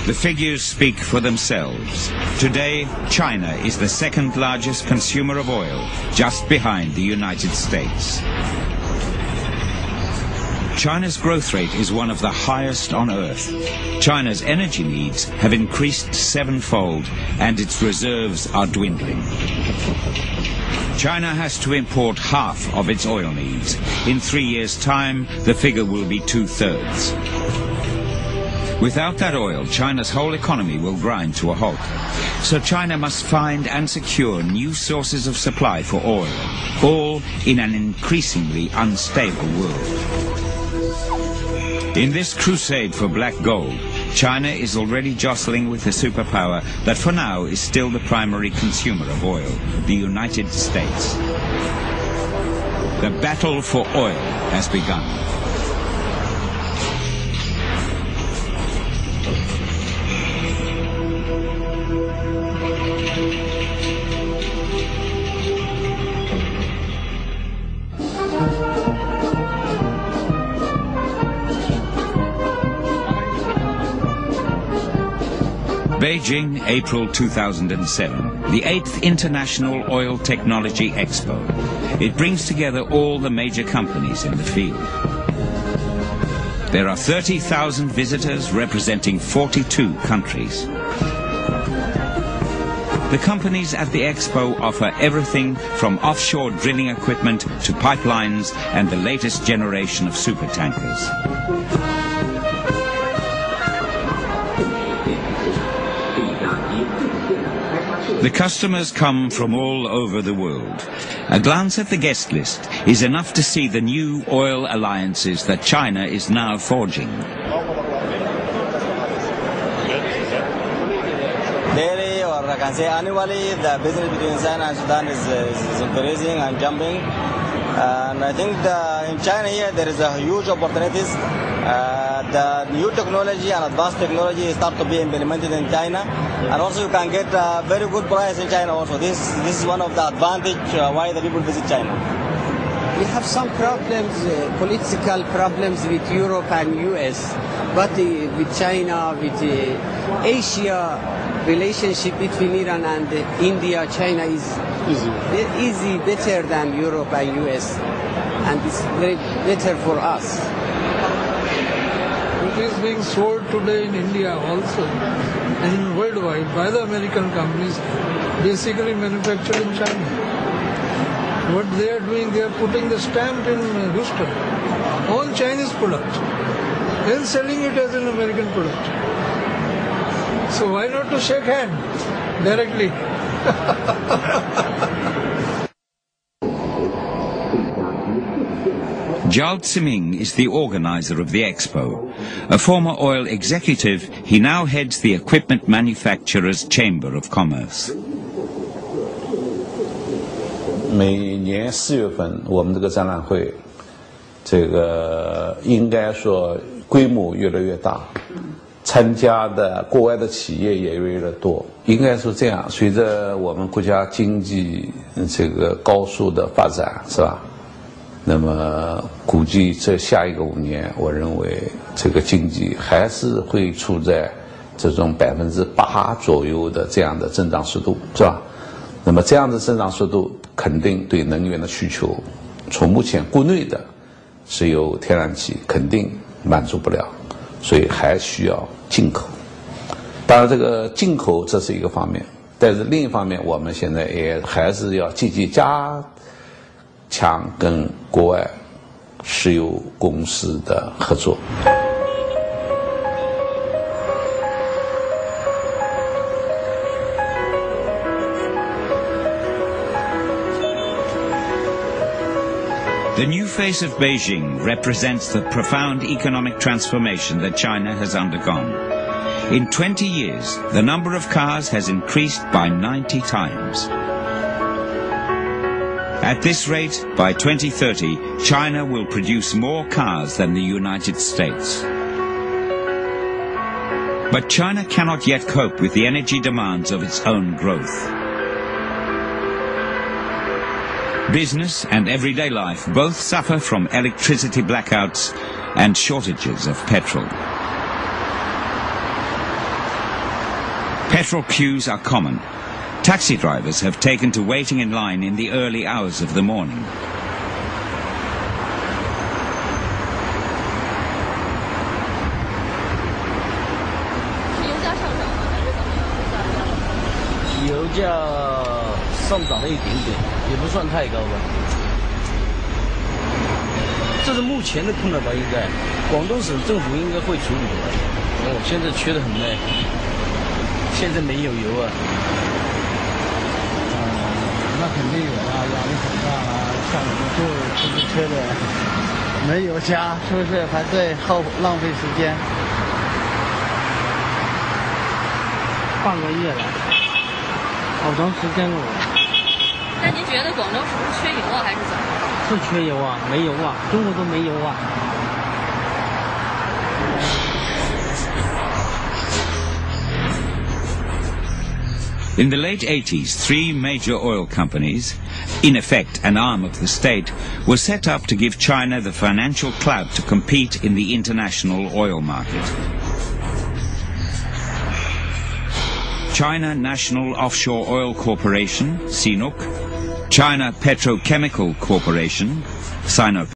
The figures speak for themselves. Today, China is the second largest consumer of oil, just behind the United States. China's growth rate is one of the highest on Earth. China's energy needs have increased sevenfold, and its reserves are dwindling. China has to import half of its oil needs. In 3 years' time, the figure will be 2/3. Without that oil, China's whole economy will grind to a halt. So China must find and secure new sources of supply for oil, all in an increasingly unstable world. In this crusade for black gold, China is already jostling with a superpower that for now is still the primary consumer of oil, the United States. The battle for oil has begun. Beijing, April 2007, the 8th International Oil Technology Expo. It brings together all the major companies in the field. There are 30,000 visitors representing 42 countries. The companies at the expo offer everything from offshore drilling equipment to pipelines and the latest generation of supertankers. The customers come from all over the world. A glance at the guest list is enough to see the new oil alliances that China is now forging. Daily, or I can say annually, the business between China and Sudan is increasing and jumping. And I think in China here there is a huge opportunities. The new technology and advanced technology start to be implemented in China, and also you can get a very good price in China also. This is one of the advantage why the people visit China. We have some problems, political problems with Europe and US, but with China, with Asia, relationship between Iran and India, China is easy, better than Europe and US, and it's very better for us. It is being sold today in India also and worldwide by the American companies, basically manufactured in China. What they are doing, they are putting the stamp in Houston on Chinese product and selling it as an American product. So why not to shake hand directly? Zhao Ziming is the organizer of the expo. A former oil executive, he now heads the Equipment Manufacturers Chamber of Commerce. 每年4月份，我们这个展览会，应该说规模越来越大，参加的国外的企业也越来越多。应该说这样，随着我们国家经济高速的发展，是吧？那么估计这下一个5年，我认为这个经济还是会处在这种8%左右的这样的增长速度，是吧？那么这样的增长速度肯定对能源的需求，从目前国内的石油、天然气肯定满足不了，所以还需要进口。当然，这个进口这是一个方面，但是另一方面，我们现在也还是要积极加强跟国外石油公司的合作。The new face of Beijing represents the profound economic transformation that China has undergone. In 20 years, the number of cars has increased by 90 times. At this rate, by 2030, China will produce more cars than the United States. But China cannot yet cope with the energy demands of its own growth. Business and everyday life both suffer from electricity blackouts and shortages of petrol. Petrol queues are common. Taxi drivers have taken to waiting in line in the early hours of the morning.油价上涨了一点点，也不算太高吧。这是目前的困难吧？应该，广东省政府应该会处理的。哦，现在缺得很呢，现在没有油啊。那肯定有啊，压力很大啊。像我们这不缺的，没油加，是不是排队浪费时间？半个月了，好长时间了。那您觉得广州是不是缺油啊，还是怎么？是缺油啊，没油啊，中国都没油啊。In the late 80s, 3 major oil companies, in effect an arm of the state, were set up to give China the financial clout to compete in the international oil market. China National Offshore Oil Corporation, CNOOC, China Petrochemical Corporation, Sinopec,